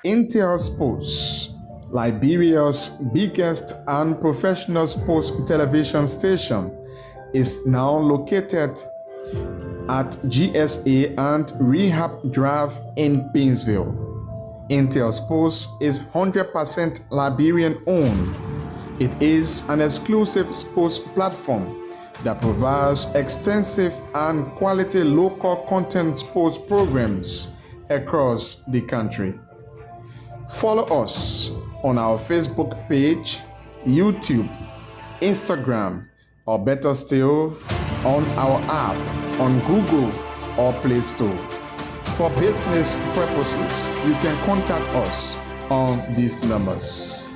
Intel Sports, Liberia's biggest and professional sports television station, is now located at GSA and Rehab Drive in Painesville. Intel Sports is 100% Liberian owned. It is an exclusive sports platform that provides extensive and quality local content sports programs across the country. Follow us on our Facebook page, YouTube, Instagram, or better still, on our app on Google or Play Store. For business purposes, you can contact us on these numbers.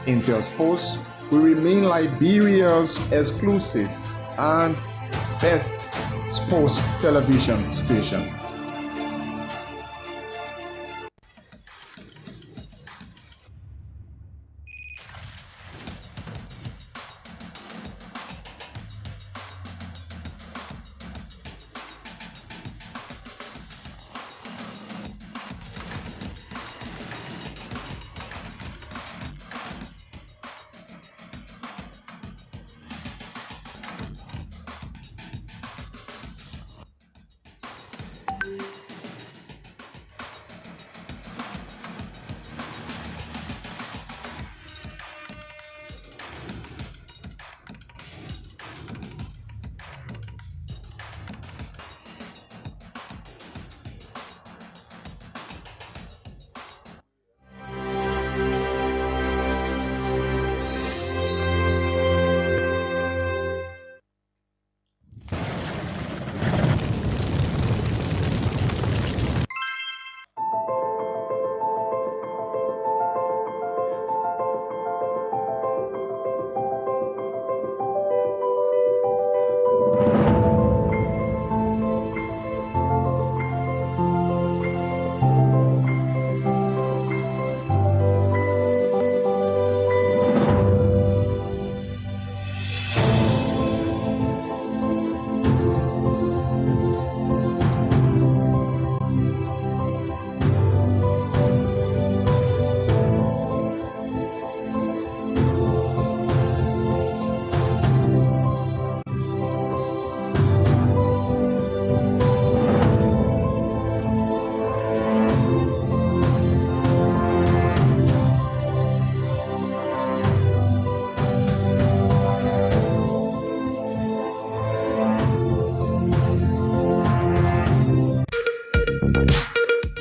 Intel Sports will remain Liberia's exclusive and best sports television station.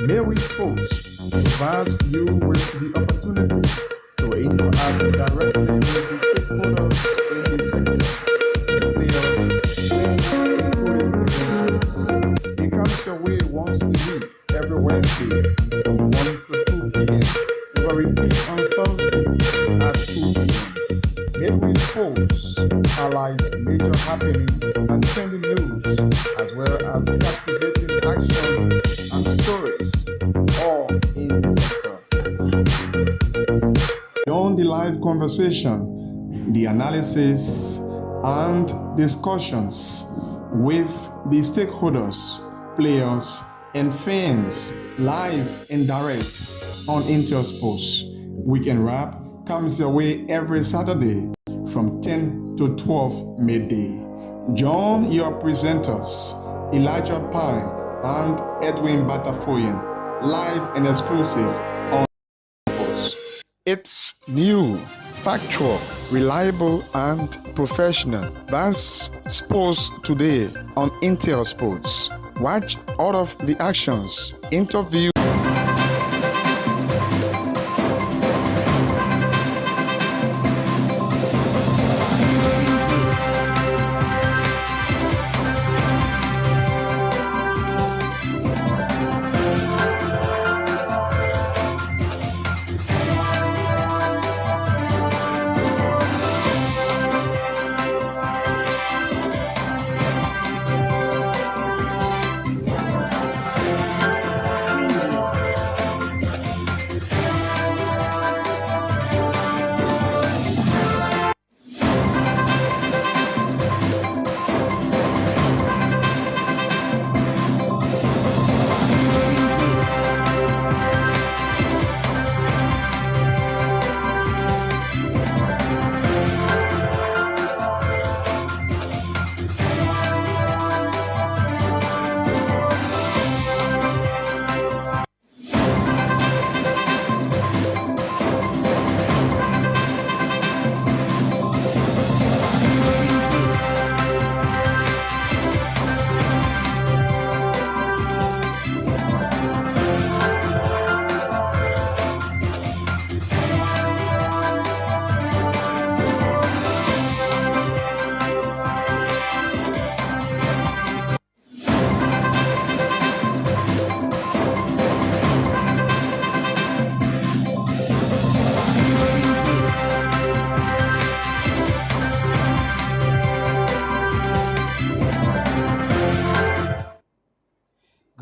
Mary Sports provides you with the opportunity to interact directly with the stakeholders in the sector, players, fans, including producers. It comes your way once a week, every Wednesday from 1 to 2 p.m. with a repeat on Thursday at 2 p.m. Mary Sports highlights major happenings and trending news, as well as captivating action and stories, all in the sector. Beyond the live conversation, the analysis and discussions with the stakeholders, players, and fans live and direct on Intel Sports. Weekend Wrap comes your way every Saturday from 10 to 12 midday. Join your presenters, Elijah Pine and Edwin Batafoyan, live and exclusive on Sports. It's new, factual, reliable, and professional. That's Sports Today on Intel Sports. Watch all of the actions, interview.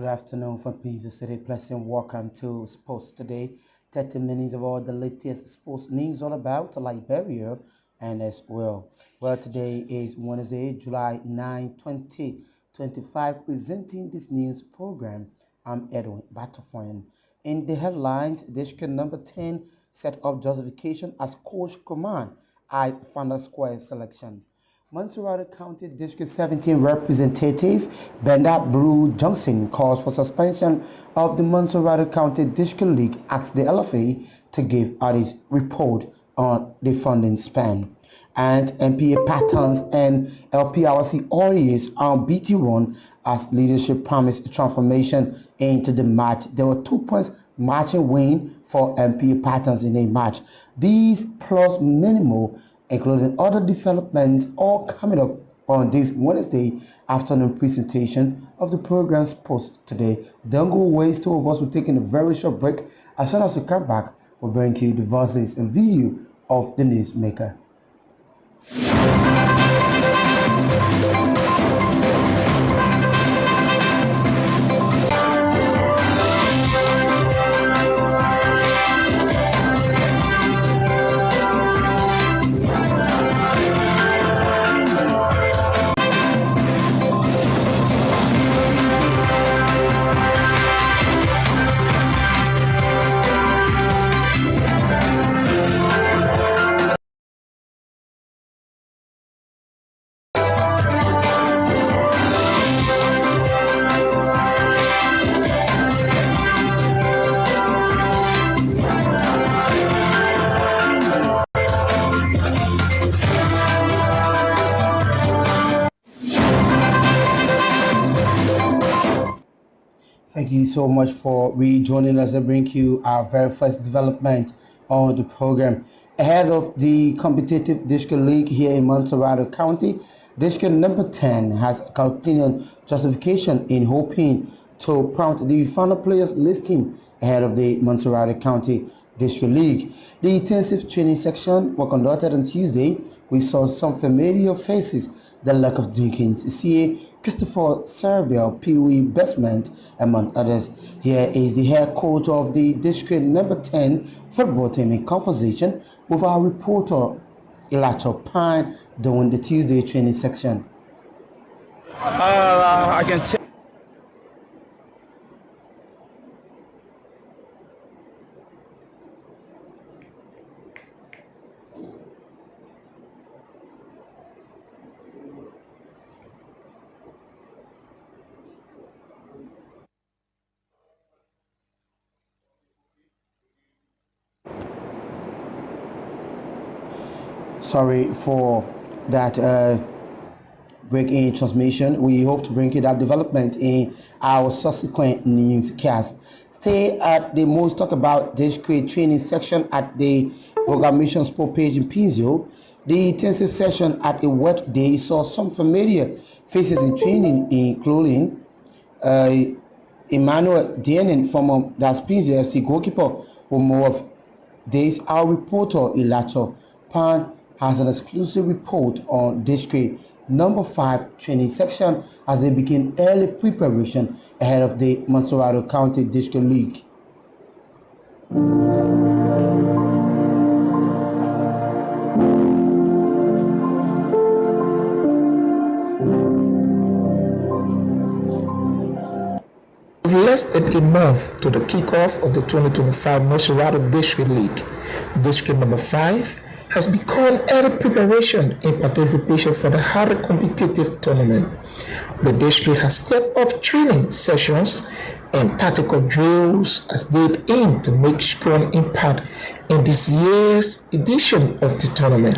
afternoon from Pizza City. Pleasant welcome to Sports Today. 30 minutes of all the latest sports news all about Liberia and as well. Well, today is Wednesday, July 9, 2025. Presenting this news program, I'm Edwin Battlefield. In the headlines, District number 10 set up justification as coach command eyes Founder Square selection. Montserrat County District 17 Representative Benda Blue Johnson calls for suspension of the Montserrat County District League, asks the LFA to give out its report on the funding span. And MPA Patterns and LPRC Warriors are on BT run as leadership promised transformation into the match. There were 2 points marching win for MPA Patterns in a match. These plus minimal, including other developments, all coming up on this Wednesday afternoon presentation of the program's post today. Don't go away. Two of us will take in a very short break. As soon as we come back, we'll bring you the voices and view of the newsmaker. Thank you so much for rejoining us and bring you our very first development on the program. Ahead of the competitive district league here in Montserrat County, district number 10 has continued justification in hoping to prompt the final players listing ahead of the Montserrat County District League. The intensive training section was conducted on Tuesday. We saw some familiar faces, the lack of Jenkins, CA Christopher Serbia, Pee Wee Bestment, among others. Here is the head coach of the district number 10 football team in conversation with our reporter Elacho Pine during the Tuesday training section. I can tell. Sorry for that break in transmission. We hope to bring you that development in our subsequent newscast. Stay at the most talk about district training section at the Voga Mission Sport page in Pinzio. The intensive session at a wet day saw some familiar faces in training, including Emmanuel Dienen, former Das Pinzio FC goalkeeper, who more of this. Our reporter Elacho Pan has an exclusive report on district number 5 training section as they begin early preparation ahead of the Montserrat County District League. With less than a month to the kickoff of the 2025 Montserrat District League, District number 5 has begun early preparation in participation for the highly competitive tournament. The district has stepped up training sessions and tactical drills as they aim to make strong impact in this year's edition of the tournament.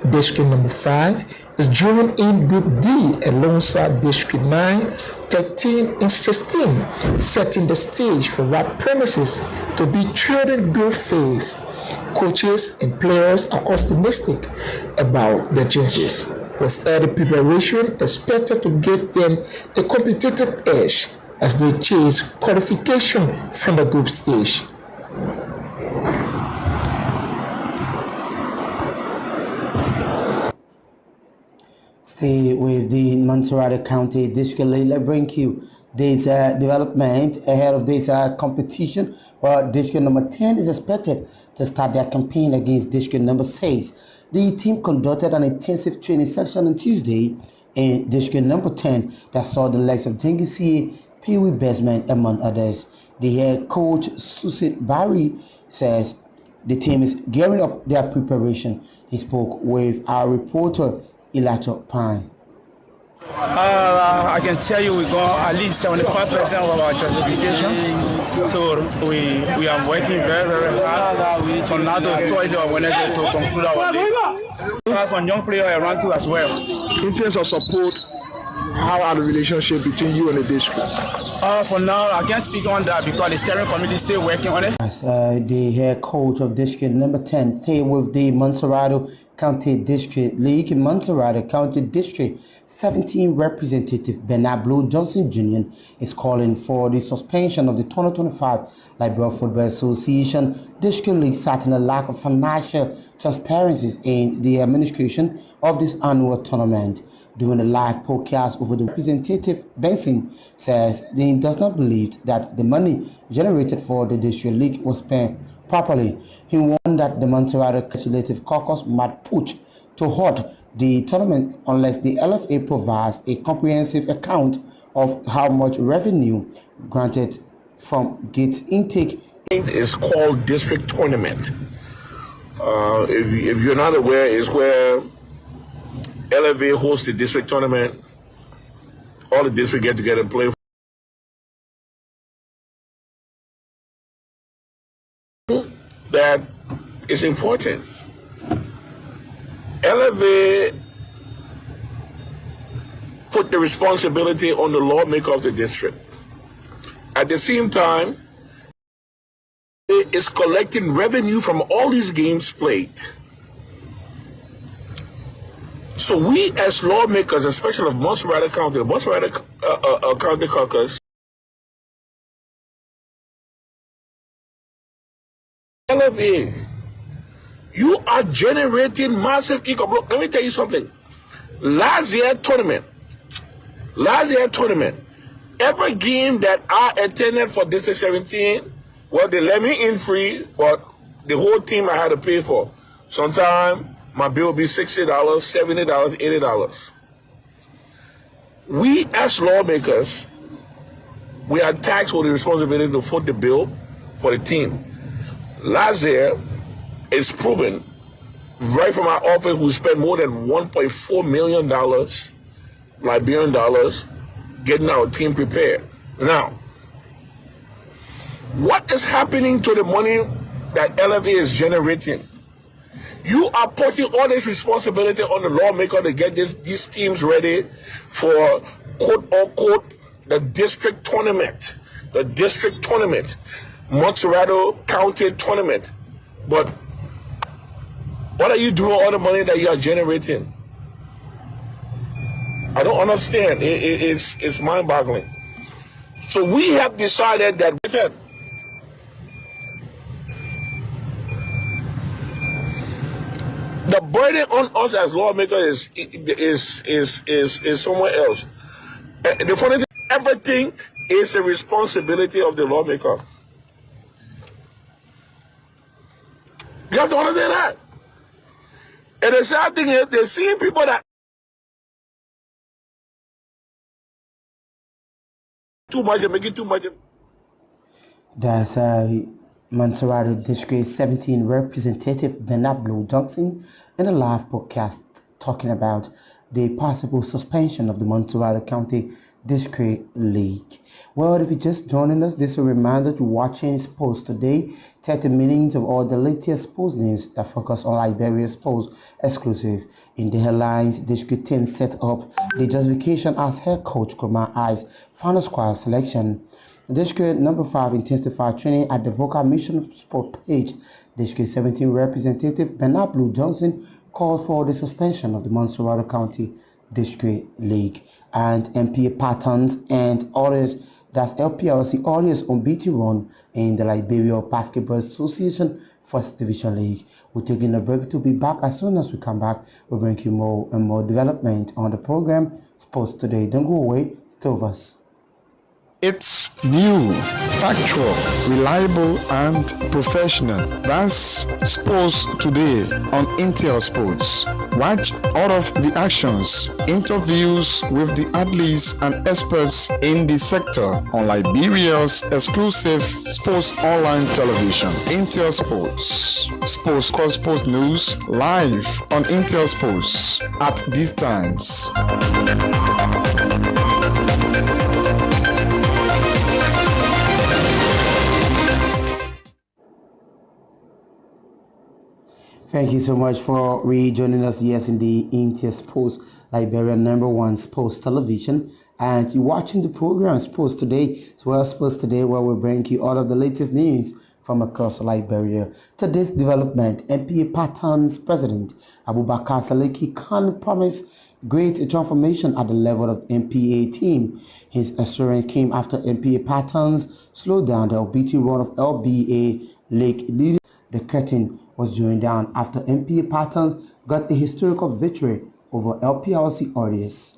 District number 5 is drawn in Group D alongside District 9, 13, and 16, setting the stage for what promises to be thrilling group phase. Coaches and players are optimistic about their chances, with early preparation expected to give them a competitive edge as they chase qualification from the group stage. Stay with the Montserrat County District League. Let's bring you this development ahead of this competition. Well, district number 10 is expected to start their campaign against district number 6. The team conducted an intensive training session on Tuesday in district number 10 that saw the likes of Jengisi, Pee Wee Besman, among others. The head coach, Susit Barry, says the team is gearing up their preparation. He spoke with our reporter, Elijah Pine. I can tell you we got at least 75% of our classification. So we are working very, very hard from now to Tuesday or Wednesday to conclude our list. We have some young players around too as well. In terms of support, how are the relationship between you and the district? For now, I can't speak on that because the steering committee is still working on it. As the head coach of district number 10 stay with the Montserrado County District League, Montserrado County District 17 representative Bernard Blue Johnson Jr. is calling for the suspension of the 2025 Liberia Football Association District League, citing a lack of financial transparency in the administration of this annual tournament. During a live podcast over the representative, Benson says he does not believe that the money generated for the district league was spent properly. He warned that the Montserrado Legislative Caucus might push to halt the tournament unless the LFA provides a comprehensive account of how much revenue granted from gate intake. It's called district tournament. If you're not aware, it's where LFA hosts the district tournament. All the districts get together and play. That is important. LFA put the responsibility on the lawmaker of the district. At the same time, it is collecting revenue from all these games played. So we as lawmakers, especially of Montserrado County, the Montserrado County Caucus, LFA, you are generating massive income. Look, let me tell you something. Last year tournament, every game that I attended for District 17, well, they let me in free, but the whole team I had to pay for. Sometimes my bill will be $60, $70, $80. We as lawmakers, we are taxed with the responsibility to foot the bill for the team. Last year, it's proven, right from our office, we spent more than $1.4 million, Liberian dollars, getting our team prepared. Now, what is happening to the money that LFA is generating? You are putting all this responsibility on the lawmaker to get these teams ready for, quote unquote, the district tournament. The district tournament. Montserrado County tournament. But what are you doing with all the money that you are generating? I don't understand. It's mind-boggling. So we have decided that the burden on us as lawmakers is somewhere else. The funny thing, everything is a responsibility of the lawmaker. You have to understand that. And the sad thing is, they're seeing people that too much and making too much. That's Montserrado District 17 representative Bernard Blue Johnson in a live podcast talking about the possible suspension of the Montserrado County District League. Well, if you're just joining us, this is a reminder to watching Sports Today, 30 minutes of all the latest sports news that focus on Liberia sports exclusive. In the headlines, District 10 set up the justification as head coach Kumar I's final squad selection. District number 5 intensified training at the Vocal Mission Sport page. District 17 representative Bernard Blue Johnson called for the suspension of the Montserrado County District League. And MPA Patterns and others, that's LPLC audience on BT run in the Liberia Basketball Association First Division League. We're taking a break to be back. As soon as we come back, we'll bring you more and more development on the program Sports Today. Don't go away, stay with us. It's new, factual, reliable, and professional. That's Sports Today on Intel Sports. Watch all of the actions, interviews with the athletes and experts in the sector on Liberia's exclusive sports online television, Intel Sports. Sports Call Sports News live on Intel Sports at these times. Thank you so much for rejoining us. Yes, indeed, Intel Sports, Liberia #1 sports television. And you're watching the program Sports Today. It's well Sports Today, where we bring you all of the latest news from across Liberia. Today's development, NPA Patton's president, Abubakar Saliki Khan promised great transformation at the level of NPA team. His assurance came after NPA Patton's slowed down the unbeaten run of LBA Lake leading. The curtain was drawn down after NPA Patterns got the historical victory over LPRC Audius.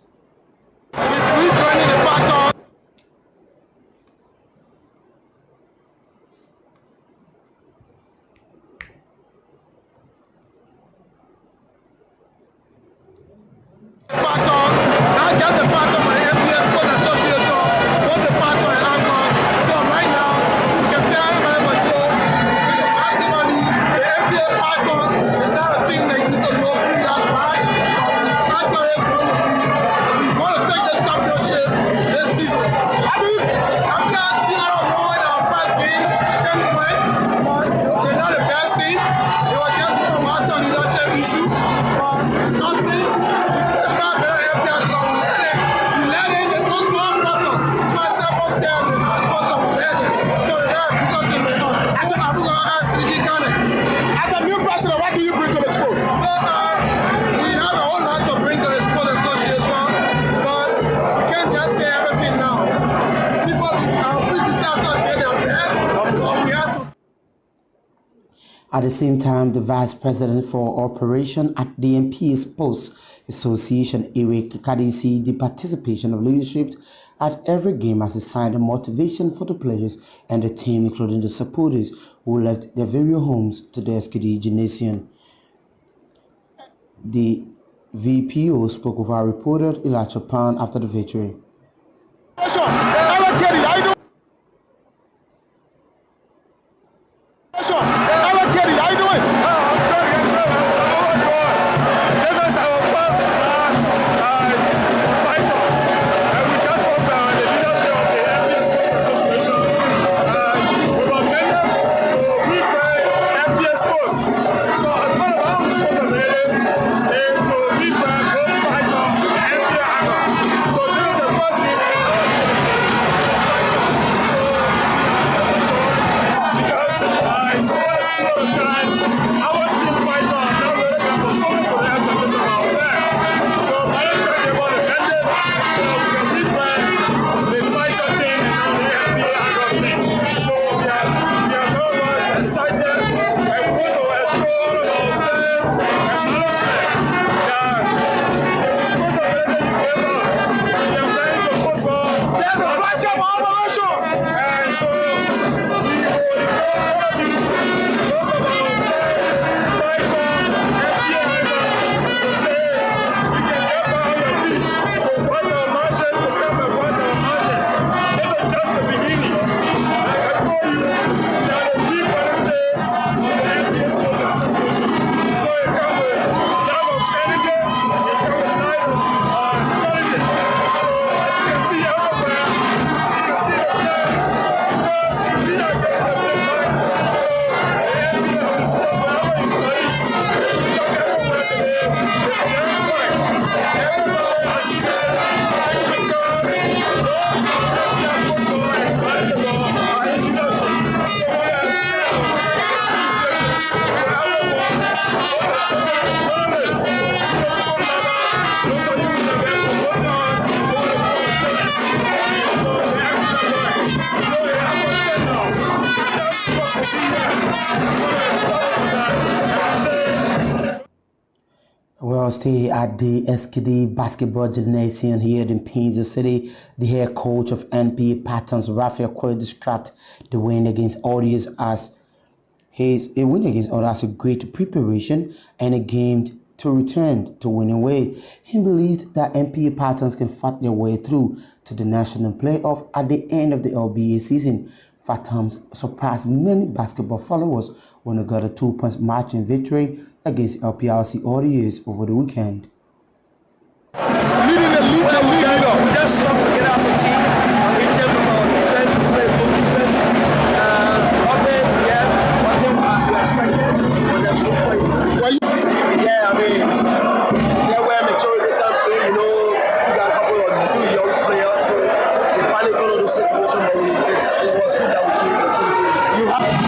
At the same time, the Vice President for Operation at the NPA Sports Association, Eric Kadisi, the participation of leadership at every game as a sign of motivation for the players and the team, including the supporters who left their various homes to the SKD Gymnasium. The VPO spoke with our reporter Elijah Pan after the victory. today at the SKD Basketball Gymnasium here in Painesville City, the head coach of NPA Patterns, Raphael Quay, described the win against Audius as a great preparation and a game to return to winning way. He believed that NPA Patterns can fight their way through to the national playoff at the end of the LBA season. Phantoms surprised many basketball followers when they got a 2-point margin victory against LPRC Audius over the weekend. We just stuck together as a team. In terms of our defense, we played good defense. Offense, yes, wasn't as we expected, but there's no point. Yeah, I mean, there were maturity comes in, we got a couple of new young players, so they panic on the situation, but it was good that we came through. You have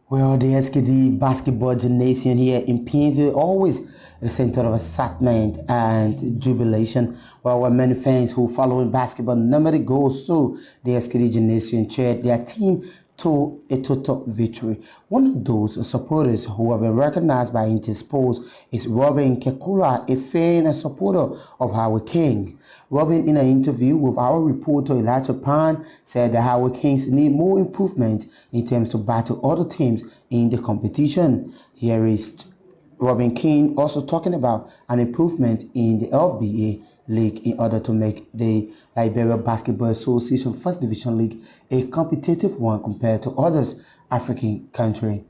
Well, the SKD Basketball Gymnasium here in Painesville, always the center of excitement and jubilation. Well, where many fans who following basketball number goes so the SKD Gymnasium cheered their team to a total victory. One of those supporters who have been recognized by Intersport is Robin Kekula, a fan and supporter of Howard King. Robin, in an interview with our reporter Elijah Pan, said the Howard Kings need more improvement in terms to battle other teams in the competition. Here is Robin King also talking about an improvement in the LBA League in order to make the Liberia Basketball Association First Division League a competitive one compared to others African countries.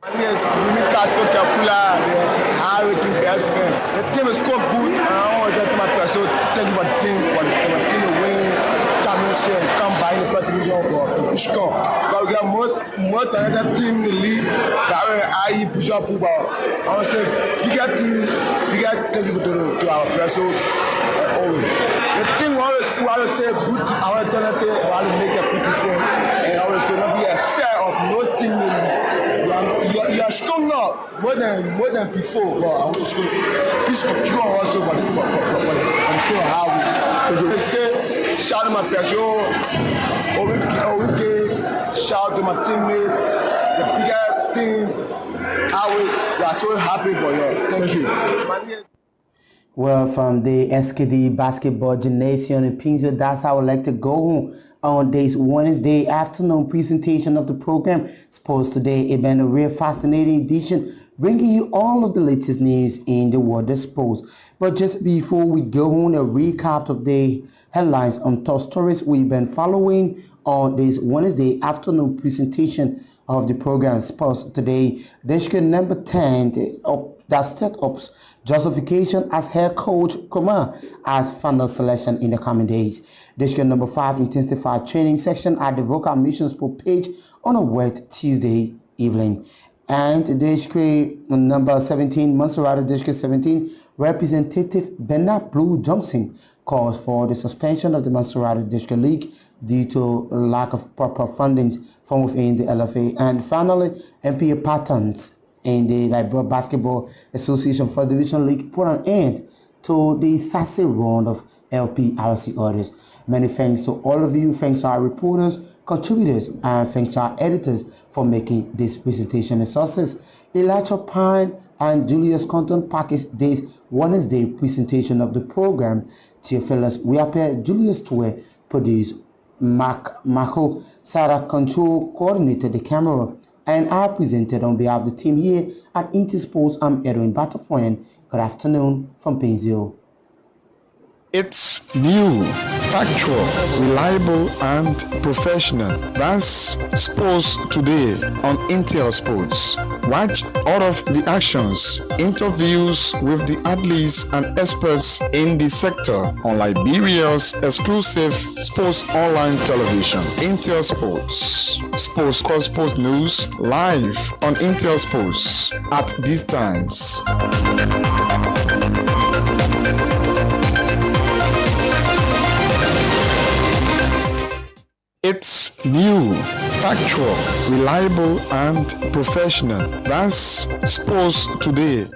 Yes, we need Casco Capula, Howard King best friend. The team is so good, and I always tell my players, so tell you what the team to win championship and come by in the first division for Pushcom. But we got more talented team in the league that are IE push up about. I want to say, we got thank you to our players, so Owen. The team we always say good, I want to tell us, say, we want to make a competition, and I always say, not be a fair of no team in the league. You are strong now more than before. But I want to say, this you are also for the how we say shout to my person, shout to my teammate, the bigger team. How we are so happy for you. Thank you. Well, from the SKD Basketball Gymnasium in Painesville, that's how I would like to go home on this Wednesday afternoon presentation of the program. Sports Today, it's been a real fascinating edition, bringing you all of the latest news in the world of sports. But just before we go on, a recap of the headlines on top stories we've been following on this Wednesday afternoon presentation of the program. Sports Today, District number 10 that set up justification as head coach Kumar as final selection in the coming days. District number 5 intensified training section at the Vocal Mission Sport page on a wet Tuesday evening. And District number 17, Monserrate District 17, Representative Bernard Blue Johnson calls for the suspension of the Monserrate District League due to lack of proper funding from within the LFA. And finally, NPA Patterns in the Liberia Basketball Association First Division League put an end to the sassy round of LPRC orders. Many thanks to all of you. Thanks to our reporters, contributors, and thanks to our editors for making this presentation a success. Elijah Pine and Julius Compton package this Wednesday presentation of the program. Theophilus Wiape, Julius Tue produced, Marco Sarah Control coordinated the camera, and I presented on behalf of the team here at Intersports. I'm Edwin Batafoyan. Good afternoon from Painesville. It's new. factual, reliable, and professional. That's Sports Today on Intel Sports. Watch all of the actions, interviews with the athletes and experts in the sector on Liberia's exclusive sports online television, Intel Sports. Sports news live on Intel Sports at these times. It's new, factual, reliable, and professional. That's Sports Today